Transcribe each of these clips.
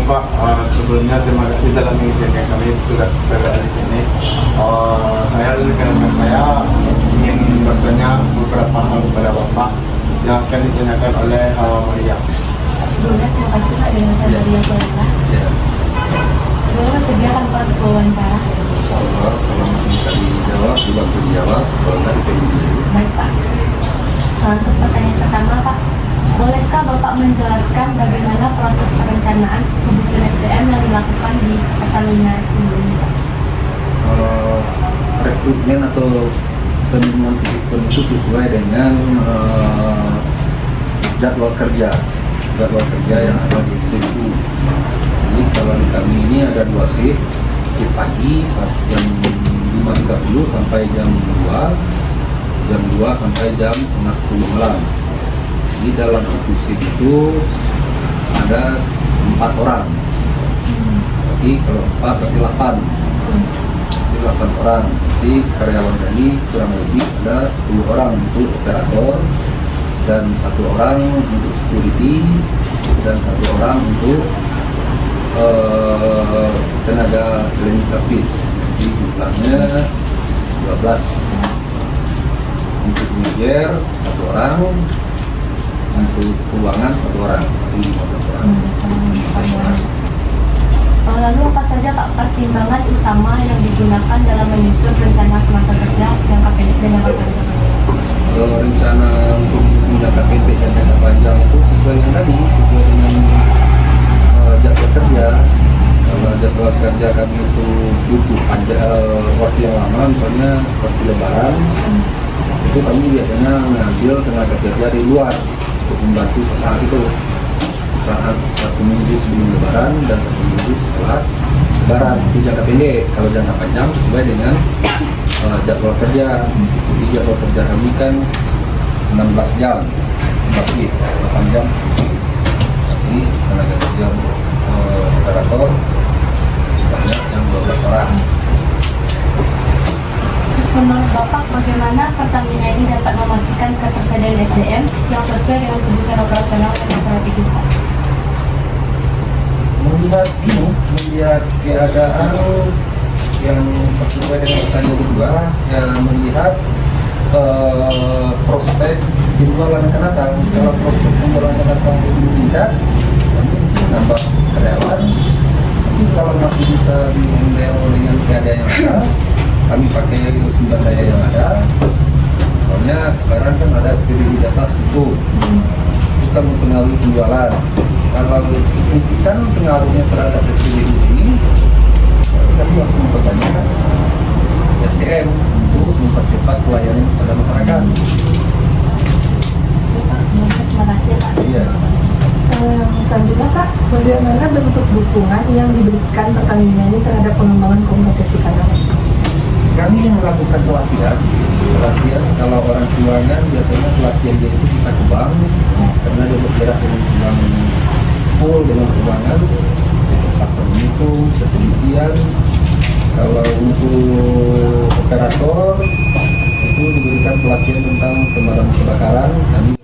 Pak, sebelumnya terima kasih telah mengizinkan kami sudah berada di sini. Saya rekan saya ingin bertanya beberapa hal kepada Bapak yang akan ditanyakan oleh Maria. Sebelumnya terima kasih Pak dengan saya Maria Kuala. Sebelumnya bersedia kan Pak untuk wawancara? Insyaallah kalau masih bisa dijawab, dibantu dijawab. Kalau nggak dipilih dulu. Baik Pak. Untuk pertanyaan pertama Pak, bolehkah Bapak menjelaskan bagaimana proses perencanaan kebutuhan SDM yang dilakukan di Pertamina SPBU ini Pak? Rekrutmen atau penemuan kebutuhan itu sesuai dengan jadwal kerja yang ada di SPBU. Jadi kalau di kami ini ada 2 shift pagi jam 5.30 sampai jam 2 sampai jam 9.30 malam. Jadi dalam satu shift itu ada 4 orang. Jadi kalau 4 berarti 8. Jadi 8 orang. Jadi karyawan kami kurang lebih ada 10 orang untuk operator dan 1 orang untuk security dan 1 orang untuk tenaga cleaning service. Jadi jumlahnya 12. Untuk manajer 1 orang, untuk keuangan 1 orang, jadi 15 orang. Lalu apa saja Pak pertimbangan utama yang digunakan dalam menyusun rencana semasa kerja jangka pendek dan jangka panjang? Rencana untuk jangka pendek dan jangka panjang itu sesuai dengan jadwal kerja. Kalau jadwal kerja kami itu butuh waktu yang lama, misalnya waktu lebaran, itu kami biasanya mengambil tenaga kerja dari luar untuk membantu saat itu, saat 1 minggu sebelum lebaran dan 1 minggu setelah lebaran. Itu jangka pendek. Kalau jangka panjang sesuai dengan jadwal kerja. Jadi jadwal kerja kami kan 16 jam, masih 8 jam. Jadi tenaga kerja operator sebanyak yang 12 orang. Terus menurut Bapak bagaimana Pertamina ini dapat memastikan ketersediaan SDM yang sesuai dengan kebutuhan operasional dan strategis Pak? Melihat keadaan yang sesuai dengan pertanyaan kedua, yang melihat prospek penjualan akan datang. Kalau prospek penjualan akan datang lebih meningkat, kami mungkin nambah karyawan. Tapi kalau masih bisa di-handle dengan keadaan yang ada, kami pakai sumber daya yang ada. Soalnya sekarang kan ada SPBU di atas itu bukan mempengaruhi penjualan. Kalau signifikan pengaruhnya terhadap SPBU ini, berarti kami harus memperbanyak SDM untuk mempercepat pelayanan kepada masyarakat. Pak, semoga terima kasih Pak. Iya. Selanjutnya Pak, bagaimana bentuk dukungan yang diberikan Pertamina ini terhadap pengembangan komunikasi kanal? Kami yang melakukan pelatihan kalau orang keuangan biasanya pelatihan dia itu bisa ke bank karena dia bergerak dengan bank full dengan keuangan, faktor menghitung, ketelitian. Kalau untuk operator itu diberikan pelatihan tentang pemadam kebakaran. Kami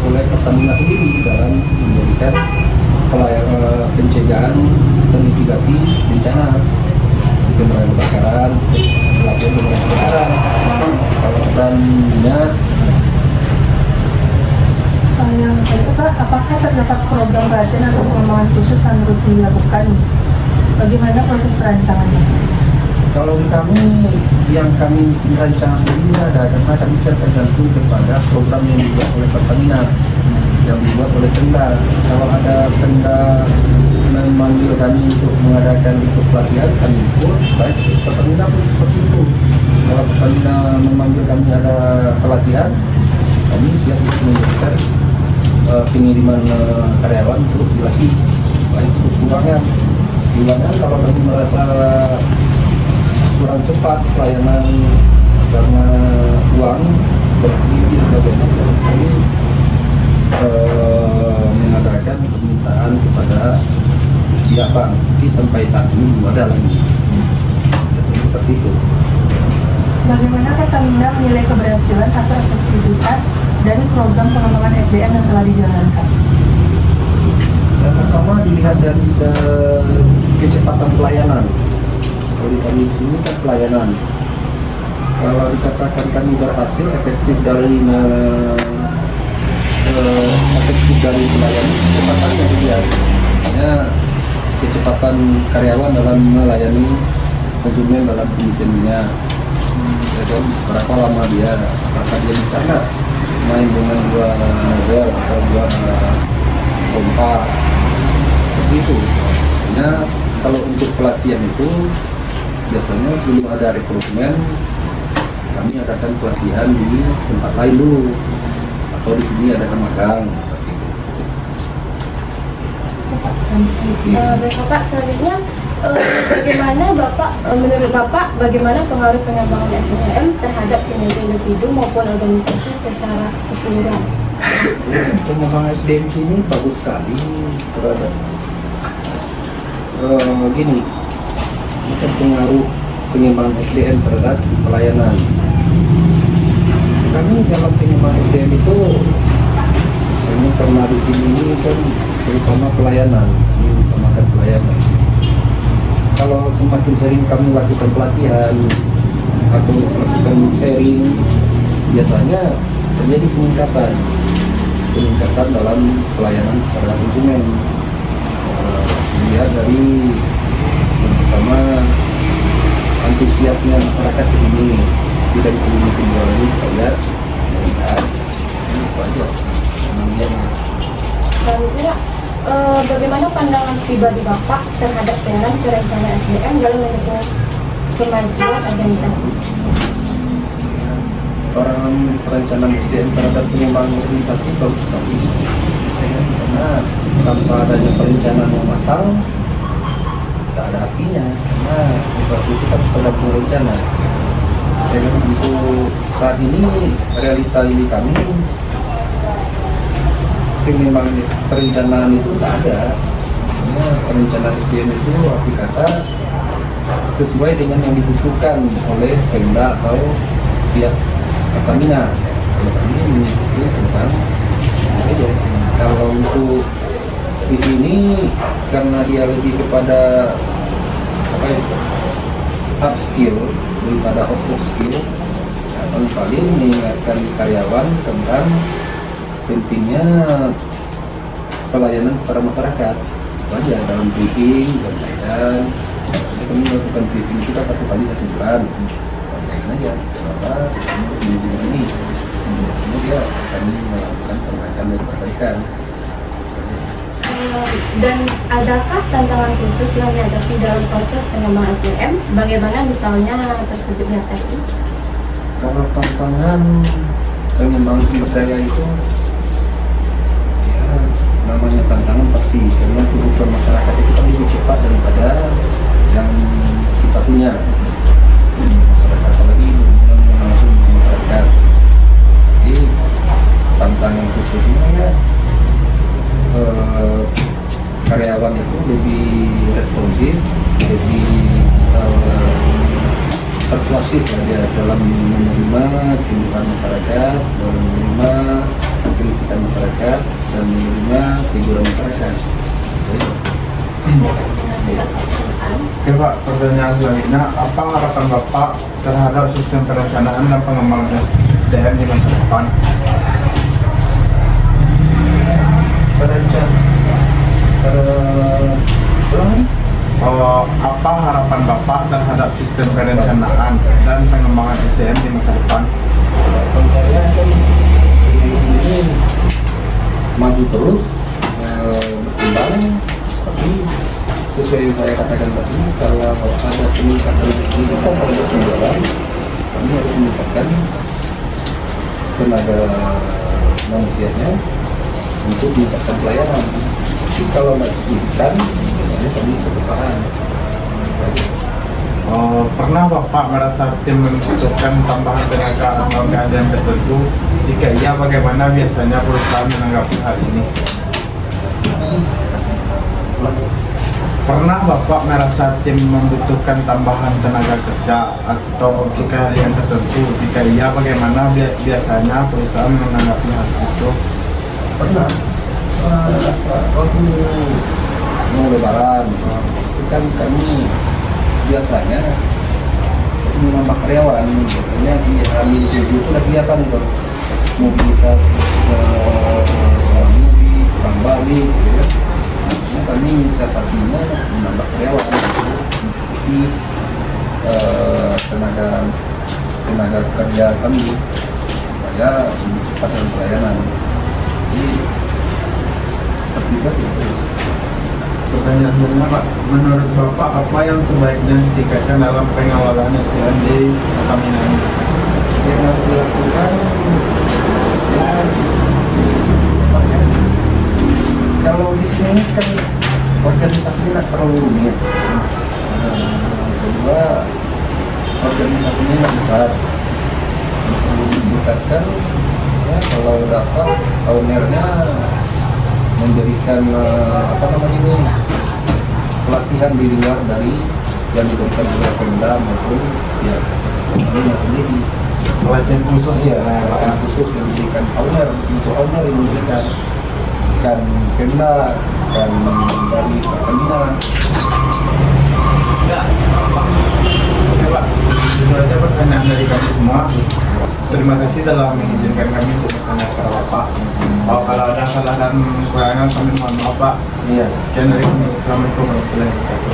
oleh Pertamina sendiri dalam memberikan pelayanan pencegahan dan mitigasi bencana pemadam kebakaran, pelatihan pemadam kebakaran. Kalau Pertamina Yang saya Pak, apakah terdapat program pelatihan atau pengembangan khusus yang rutin dilakukan? Bagaimana proses perancangannya? kalau di kami yang kami rancang sendiri ada, karena kami kan tergantung kepada program yang dibuat oleh Pertamina, yang dibuat oleh Pemda. Kalau ada Pemda memanggil kami untuk mengadakan ikut pelatihan, kami ikut. Baik Pertamina pun seperti itu. Kalau Pertamina memanggil kami ada pelatihan, kami siap untuk memberikan pengiriman karyawan untuk dilatih. Baik untuk keuangan kalau kami merasa kurang cepat pelayanan karena uang berlebih dan sebagainya, kami mengadakan permintaan kepada pihak bank. Tapi sampai saat ini belum ada lagi seperti itu. Bagaimana Pertamina menilai keberhasilan atau efektivitas dari program pengembangan SDM yang telah dijalankan? Yang pertama dilihat dari kecepatan pelayanan. Kalau kami ini kan pelayanan. Kalau dikatakan kami berhasil efektif dari pelayanan, kecepatannya dilihat. Hanya kecepatan karyawan dalam melayani konsumen dalam kondisinya. Berapa lama dia, apakah dia bisa nggak main dengan dua nozzle atau dua pompa seperti itu. Hanya kalau untuk pelatihan itu biasanya belum ada rekrutmen, kami adakan pelatihan di tempat lain dulu atau di sini ada magang seperti itu. Bapak, selanjutnya bagaimana menurut Bapak bagaimana pengaruh pengembangan SDM terhadap kinerja individu maupun organisasi secara keseluruhan? Pengembangan SDM sini bagus sekali terhadap gini, bukan pengaruh pengembangan SDM terhadap pelayanan. Kami dalam pengembangan SDM itu ini karena di sini ini kan terutama pelayanan, ini utamakan pelayanan. Kalau semakin sering kami lakukan pelatihan atau melakukan sharing, biasanya terjadi peningkatan dalam pelayanan kepada konsumen. Dilihat dari yang pertama antusiasnya masyarakat di sini, tidak diterima penjualan ini saya melihat ini saja. Selanjutnya, bagaimana pandangan pribadi Bapak terhadap peran perencanaan SDM dalam mendukung kemajuan organisasi? Perencanaan SDM terhadap pengembangan organisasi bagus sekali. Karena tanpa adanya perencanaan yang matang, tak ada artinya. Karena seperti itu kita harus berencana. Dan untuk saat ini realita ini kami pengembangan perencanaan itu tidak ada. Karena perencanaan SDM itu arti kata sesuai dengan yang dibutuhkan oleh Pemda atau pihak Pertamina. Kalau kami mengikuti tentang aja. Kalau untuk di sini karena dia lebih kepada apa itu hard skill daripada soft skill, paling mengingatkan karyawan tentang pentingnya pelayanan kepada masyarakat. Itu aja dalam briefing dan lain-lain. Jadi kami melakukan briefing kita 1 kali 1 bulan. Sampaikan aja kenapa ini. Kemudian dia akan melakukan perbaikan dan perbaikan. Dan adakah tantangan khusus yang dihadapi dalam proses pengembangan SDM? Bagaimana misalnya tersebut diatasi? Kalau tantangan pengembangan sumber daya itu ya namanya tantangan pasti, karena kebutuhan masyarakat itu kan lebih cepat daripada yang kita punya. Masyarakat apalagi langsung ke masyarakat. Jadi tantangan khususnya ya karyawan itu lebih responsif, lebih persuasif ya, dalam menerima keluhan masyarakat, dalam menerima kritikan masyarakat, dan menerima teguran masyarakat. Oke Pak, pertanyaan selanjutnya, apa harapan Bapak terhadap sistem perencanaan dan pengembangan SDM di masa depan? Apa harapan Bapak terhadap sistem perencanaan dan pengembangan SDM di masa depan? Harapan saya kan ini maju terus, berkembang, tapi sesuai yang saya katakan tadi, kalau ada peningkatan signifikan pada penjualan, kami harus meningkatkan tenaga manusianya untuk meningkatkan pelayanan. Tapi kalau nggak signifikan, biasanya kami bertahan. Pernah Bapak merasa tim membutuhkan tambahan tenaga atau keadaan tertentu? Jika iya, bagaimana biasanya perusahaan menanggapi hal ini? Pernah Bapak merasa tim membutuhkan tambahan tenaga kerja atau untuk keahlian tertentu? Jika iya, bagaimana biasanya perusahaan menanggapi hal itu? Pernah waktu mau lebaran itu kan kami biasanya menambah karyawan, biasanya di hari 7 itu udah kelihatan itu mobilitas mudik, pulang balik gitu ya. Nah, kami inisiatifnya menambah karyawan tapi tenaga kerja kami supaya lebih cepat dalam pelayanan. Jadi seperti itu. Pertanyaan kedua, Pak, menurut Bapak apa yang sebaiknya ditingkatkan dalam pengawalan SDM di Pertamina ini? Yang harus dilakukan ya, kalau di sini kan organisasinya nggak terlalu rumit. Kedua, organisasinya nggak besar. Perlu ditingkatkan ya, kalau dapat ownernya memberikan pelatihan di luar dari yang diberikan oleh Pemda maupun ya Pertamina sendiri. Pelatihan khusus ya? Pelatihan khusus yang diberikan owner, untuk owner yang diberikan kan Pemda, kan dari Pertamina. Oke Pak, itu aja pertanyaan dari kami semua. Terima kasih telah mengizinkan kami untuk bertanya kepada Bapak. Kalau ada salah dan kekurangan kami mohon maaf Pak. Iya. Sekian dari kami. Assalamualaikum warahmatullahi wabarakatuh.